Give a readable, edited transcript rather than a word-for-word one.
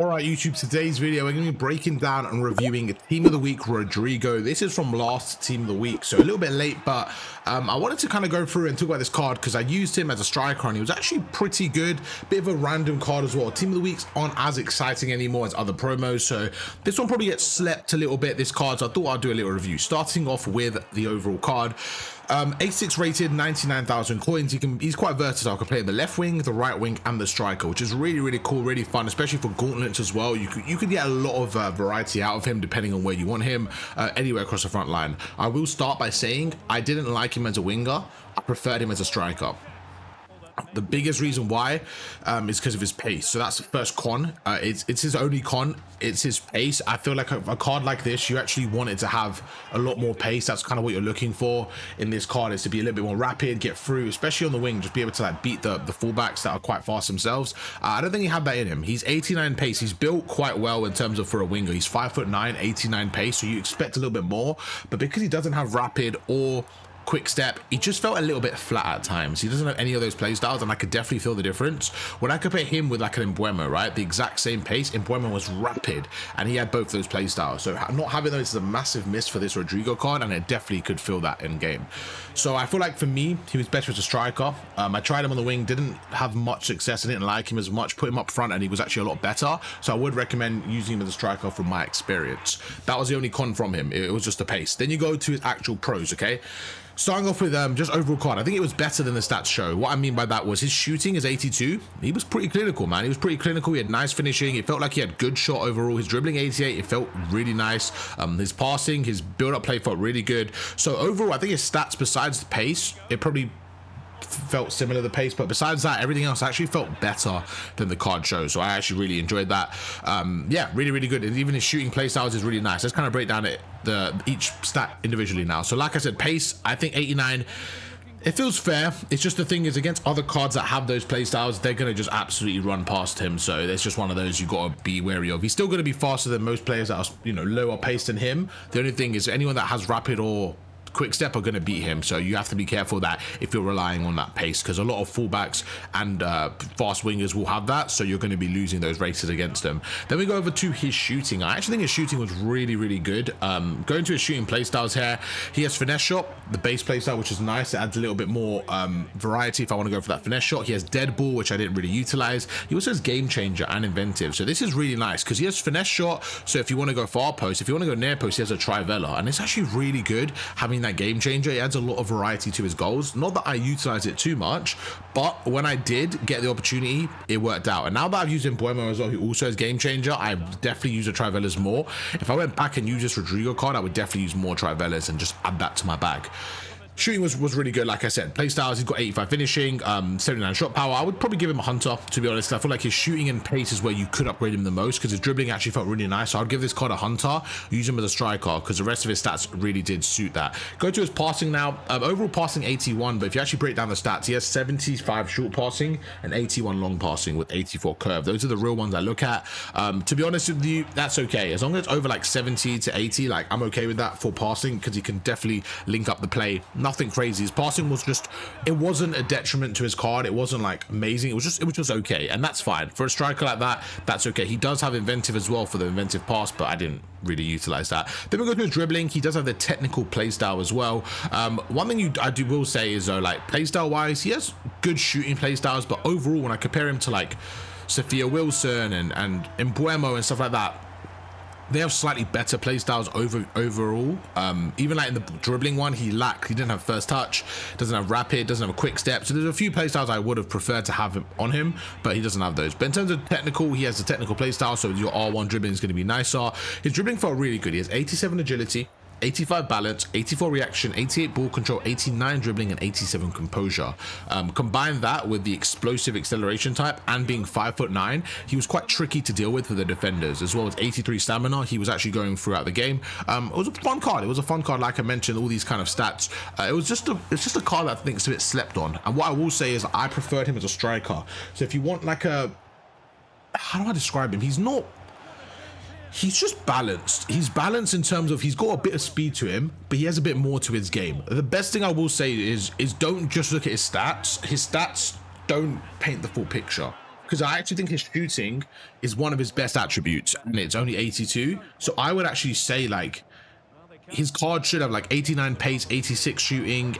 All right, YouTube, today's video, we're going to be breaking down and reviewing Team of the Week, Rodrygo. This is from last Team of the Week, so a little bit late, but I wanted to kind of go through and talk about this card because I used him as a striker and he was actually pretty good. Bit of a random card as well. Team of the Weeks aren't as exciting anymore as other promos, so this one probably gets slept a little bit, this card, so I thought I'd do a little review. Starting off with the overall card. 86 rated, 99,000 coins. He's quite versatile. Can play in the left wing, the right wing, and the striker, which is really cool, really fun, especially for gauntlets as well. You could get a lot of variety out of him depending on where you want him, anywhere across the front line. I will start by saying I didn't like him as a winger. I preferred him as a striker. The biggest reason why is because of his pace. So that's the first con. It's his only con. It's his pace. I feel like a card like this, you actually want it to have a lot more pace. That's kind of what you're looking for in this card, is to be a little bit more rapid, get through, especially on the wing, just be able to like beat the fullbacks that are quite fast themselves. I don't think he had that in him. He's 89 pace. He's built quite well in terms of for a winger. He's 5'9", 89 pace, so you expect a little bit more, but because he doesn't have rapid or quick step, he just felt a little bit flat at times. He doesn't have any of those play styles, and I could definitely feel the difference when I compare him with like an Embuemo, right? The exact same pace. Embuemo was rapid and he had both those play styles, so not having those is a massive miss for this Rodrygo card, and I definitely could feel that in game. So I feel like for me, he was better as a striker. I tried him on the wing, didn't have much success. I didn't like him as much. Put him up front and he was actually a lot better, so I would recommend using him as a striker from my experience. That was the only con from him. It was just the pace. Then you go to his actual pros, okay? Starting off with just overall card, I think it was better than the stats show. What I mean by that was his shooting is 82. He was pretty clinical, man. He was pretty clinical. He had nice finishing. It felt like he had good shot overall. His dribbling 88. It felt really nice. His passing, his build-up play felt really good. So overall, I think his stats, besides the pace, it probably felt similar to the pace, but besides that, everything else actually felt better than the card shows. So I actually really enjoyed that. Yeah, really good. And even his shooting play styles is really nice. Let's kind of break down each stat individually now. So like I said, pace, I think 89, it feels fair. It's just the thing is, against other cards that have those play styles, they're going to just absolutely run past him. So it's just one of those you got to be wary of. He's still going to be faster than most players that are, you know, lower paced than him. The only thing is anyone that has rapid or quick step are going to beat him, so you have to be careful that if you're relying on that pace, because a lot of fullbacks and fast wingers will have that, so you're going to be losing those races against them. Then we go over to his shooting. I actually think his shooting was really good. Going to his shooting play styles here, he has finesse shot, the base play style, which is nice. It adds a little bit more variety if I want to go for that finesse shot. He has dead ball, which I didn't really utilize. He also has game changer and inventive, so this is really nice because he has finesse shot. So if you want to go far post, if you want to go near post, he has a trivela, and it's actually really good having that game changer. It adds a lot of variety to his goals. Not that I utilize it too much, but when I did get the opportunity, it worked out. And now that I've used Embuemo as well, who also has game changer, I definitely use the trivelas more. If I went back and used this Rodrygo card, I would definitely use more trivelas and just add that to my bag. Shooting was really good. Like I said, play styles, he's got 85 finishing, 79 shot power. I would probably give him a hunter, to be honest. I feel like his shooting and pace is where you could upgrade him the most, because his dribbling actually felt really nice. So I'd give this card a hunter, use him as a striker, because the rest of his stats really did suit that. Go to his passing now. Overall passing 81, but if you actually break down the stats, he has 75 short passing and 81 long passing with 84 curve. Those are the real ones I look at. To be honest with you, that's okay. As long as it's over like 70 to 80, like I'm okay with that for passing, because he can definitely link up the play. Nothing crazy. His passing was just, it wasn't a detriment to his card. It wasn't like amazing. It was just okay, and that's fine for a striker like that. That's okay. He does have inventive as well for the inventive pass, but I didn't really utilize that. Then we go to his dribbling. He does have the technical play style as well. One thing I will say is though, like play style wise, he has good shooting play styles, but overall when I compare him to like Sophia Wilson and Embuemo and stuff like that, they have slightly better play styles overall. Even like in the dribbling one, he didn't have first touch, doesn't have rapid, doesn't have a quick step. So there's a few play styles I would have preferred to have on him, but he doesn't have those. But in terms of technical, he has the technical play style, so your R1 dribbling is going to be nicer. His dribbling felt really good. He has 87 agility, 85 balance, 84 reaction, 88 ball control, 89 dribbling, and 87 composure. Combine that with the explosive acceleration type and being 5'9", he was quite tricky to deal with for the defenders, as well as 83 stamina. He was actually going throughout the game. It was a fun card. It was a fun card, like I mentioned, all these kind of stats. It's just a card that I think is a bit slept on. And what I will say is I preferred him as a striker. So if you want like a, how do I describe him? He's just balanced. He's balanced in terms of he's got a bit of speed to him, but he has a bit more to his game. The best thing I will say is don't just look at his stats. His stats don't paint the full picture. because I actually think his shooting is one of his best attributes, and it's only 82. So I would actually say like his card should have like 89 pace, 86 shooting,